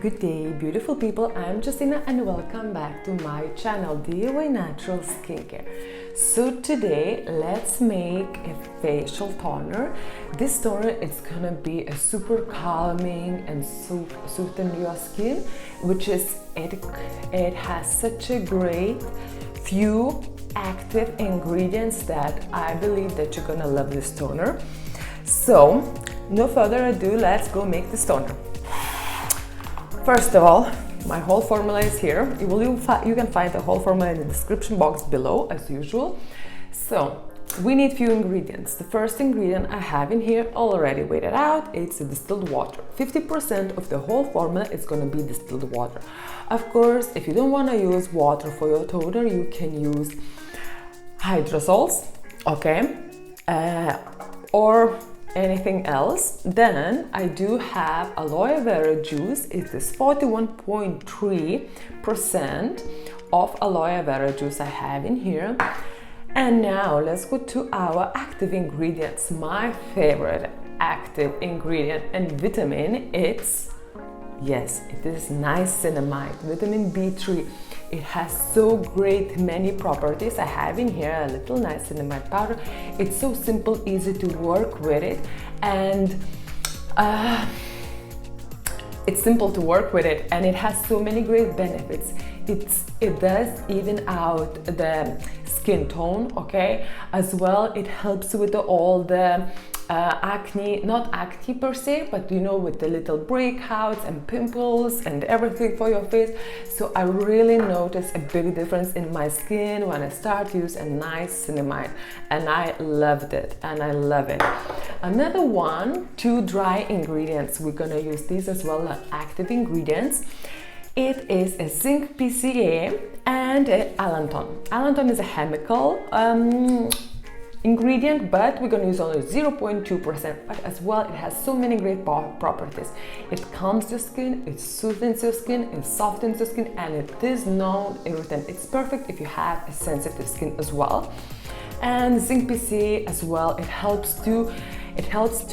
Good day, beautiful people. I'm Justina and welcome back to my channel DIY Natural Skincare. So today let's make a facial toner. This toner is gonna be a super calming and soothing your skin, which is it has such a great few active ingredients that I believe that you're gonna love this toner. So no further ado, let's go make this toner. First of all, my whole formula is here. You can find the whole formula in the description box below as usual. So we need few ingredients. The first ingredient I have in here already weighed it out. It's a distilled water. 50% of the whole formula is going to be distilled water. Of course, if you don't want to use water for your toner, you can use hydrosols, okay, or anything else. Then I do have aloe vera juice. It is 41.3% of aloe vera juice I have in here. And now let's go to our active ingredients. My favorite active ingredient and vitamin, it is niacinamide, vitamin B3. It has so great many properties. I have in here a little niacinamide powder. It's so simple, easy to work with it, and it's simple to work with it, and it has so many great benefits. It does even out the skin tone, okay, as well. It helps with all the acne, not acne per se, but you know, with the little breakouts and pimples and everything for your face. So I really noticed a big difference in my skin when I start using niacinamide, and I loved it and I love it. Another one, two dry ingredients. We're gonna use these as well, active ingredients. It is a Zinc PCA and Allantoin. Allantoin is a chemical ingredient, but we're going to use only 0.2%, but as well it has so many great properties. It calms your skin, it soothes your skin, it softens your skin, and it is non-irritant. It's perfect if you have a sensitive skin as well. And Zinc PCA as well, it helps to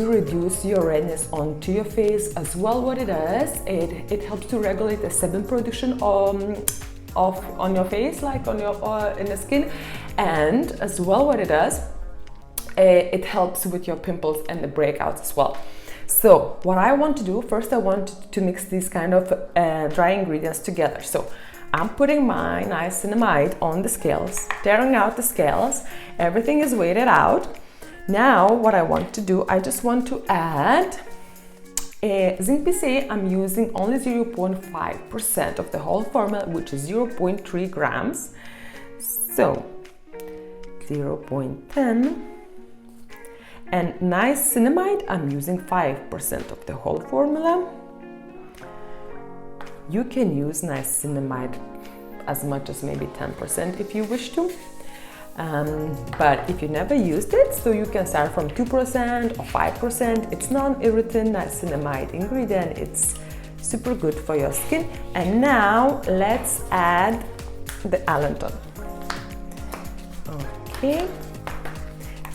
reduce your redness onto your face as well. What it does, it helps to regulate the sebum production on your face, like on your in the skin, and as well what it does, it helps with your pimples and the breakouts as well. So what I want to do first, I want to mix these kind of dry ingredients together. So I'm putting my niacinamide on the scales, tearing out the scales. Everything is weighted out. Now what I want to do, I just want to add Zinc PCA. I'm using only 0.5% of the whole formula, which is 0.3 grams. So 0.10. And niacinamide, I'm using 5% of the whole formula. You can use niacinamide as much as maybe 10% if you wish to. But if you never used it, so you can start from 2% or 5%. It's non-irritant niacinamide ingredient. It's super good for your skin. And now let's add the Allantoin. Okay.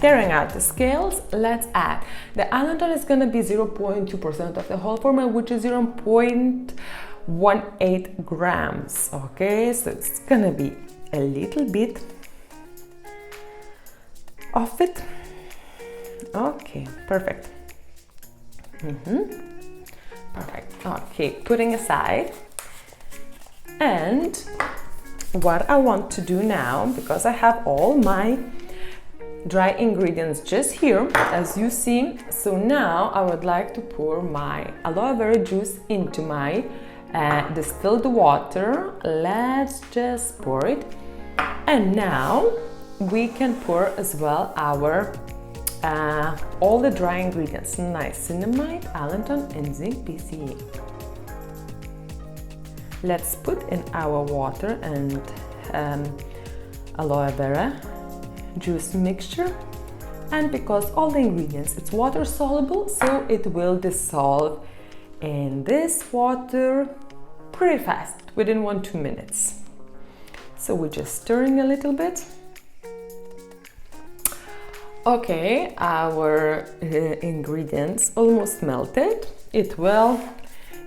Tearing out the scales, let's add. The Allantoin is going to be 0.2% of the whole formula, which is 0.18 grams. Okay, so it's going to be a little bit of it. Okay, perfect. Perfect. Okay, putting aside. And what I want to do now, because I have all my dry ingredients just here, as you see, so now I would like to pour my aloe vera juice into my distilled water. Let's just pour it, and now we can pour as well our all the dry ingredients: niacinamide, Allantoin, and Zinc PCA. Let's put in our water and aloe vera juice mixture, and because all the ingredients, it's water soluble, so it will dissolve in this water pretty fast, within 1-2 minutes. So we're just stirring a little bit. Okay, our ingredients almost melted. It will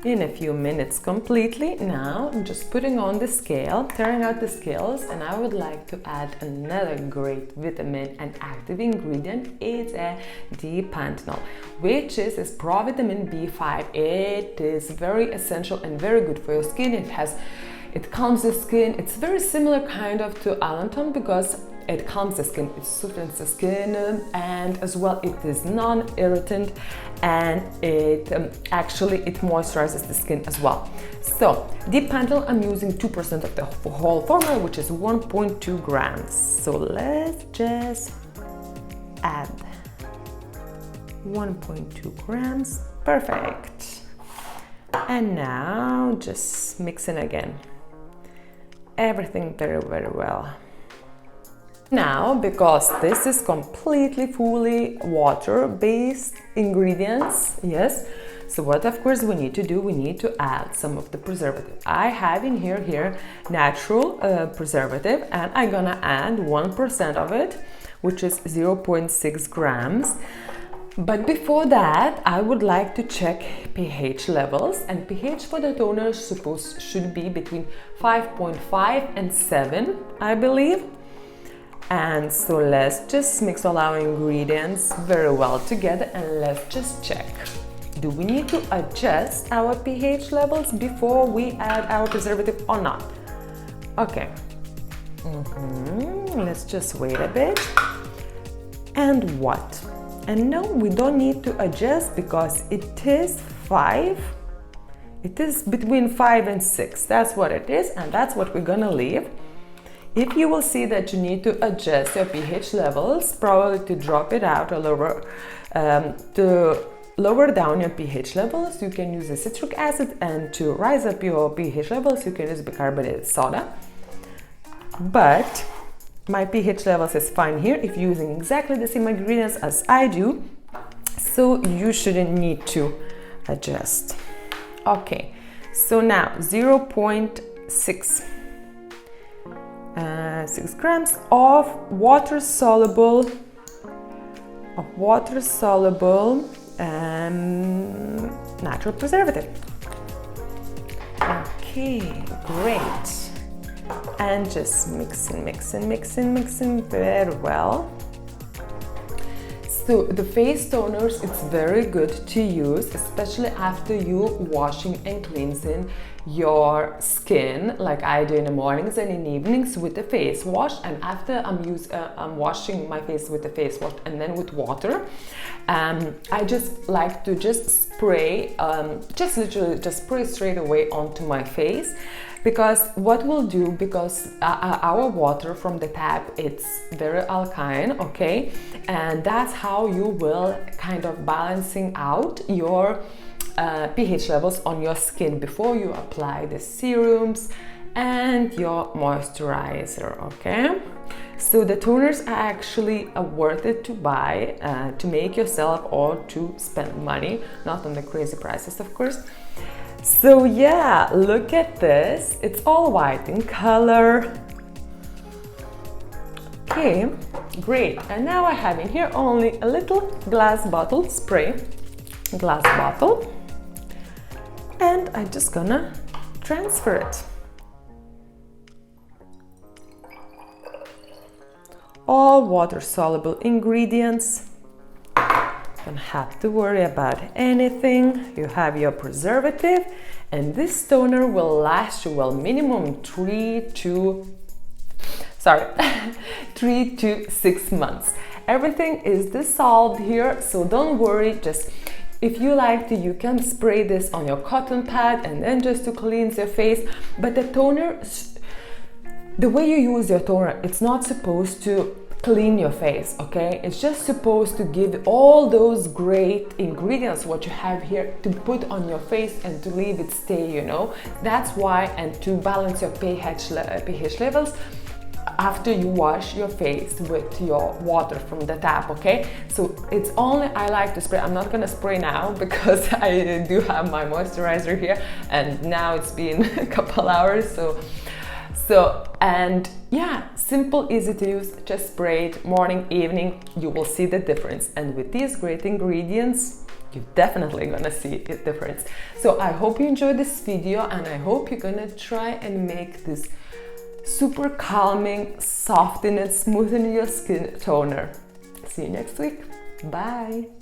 in a few minutes completely. Now I'm just putting on the scale, tearing out the scales, and I would like to add another great vitamin and active ingredient. It's a d-panthenol, which is provitamin B5. It is very essential and very good for your skin. It calms the skin. It's very similar kind of to Allantoin because it calms the skin, it softens the skin, and as well it is non-irritant, and it moisturizes the skin as well. So d-panthenol, I'm using 2% of the whole formula, which is 1.2 grams. So let's just add 1.2 grams. Perfect. And now just mix in again. Everything very, very well. Now, because this is completely fully water-based ingredients, yes, so what of course we need to do, we need to add some of the preservative. I have in here natural preservative, and I'm gonna add 1% of it, which is 0.6 grams. But before that, I would like to check pH levels, and pH for the toner should be between 5.5 and 7, I believe. And so let's just mix all our ingredients very well together, and let's just check. Do we need to adjust our pH levels before we add our preservative or not? Okay. Let's just wait a bit. And what? And no, we don't need to adjust because it is 5. It is between 5 and 6. That's what it is, and that's what we're gonna leave. If you will see that you need to adjust your pH levels, probably to drop it out or to lower down your pH levels, you can use a citric acid, and to rise up your pH levels, you can use bicarbonated soda. But my pH levels is fine here if you're using exactly the same ingredients as I do, so you shouldn't need to adjust. Okay, so now 0.6 6 grams of water-soluble natural preservative. Okay, great. And just mixing very well. So the face toners, it's very good to use, especially after you washing and cleansing your skin, like I do in the mornings and in the evenings with the face wash. And after I'm washing my face with the face wash and then with water, I just like to spray, literally spray straight away onto my face. Because what we'll do, because our water from the tap, it's very alkaline, okay, and that's how you will kind of balancing out your pH levels on your skin before you apply the serums and your moisturizer, okay. So the toners are actually worth it to buy, to make yourself, or to spend money, not on the crazy prices, of course. So yeah, look at this, it's all white in color. Okay, great. And now I have in here only a little glass bottle spray, glass bottle, and I'm just gonna transfer it. All water-soluble ingredients. Don't have to worry about anything. You have your preservative, and this toner will last you, well, minimum 3 to 6 months. Everything is dissolved here, so don't worry. Just if you like to, you can spray this on your cotton pad and then just to cleanse your face. But the toner, the way you use your toner, it's not supposed to clean your face, okay? It's just supposed to give all those great ingredients what you have here to put on your face and to leave it stay, you know. That's why, and to balance your pH levels after you wash your face with your water from the tap, okay? So it's only, I like to spray. I'm not gonna spray now because I do have my moisturizer here, and now it's been a couple hours, and yeah, simple, easy to use, just spray it morning, evening, you will see the difference. And with these great ingredients, you're definitely gonna see a difference. So I hope you enjoyed this video, and I hope you're gonna try and make this super calming, softening and smoothing your skin toner. See you next week. Bye.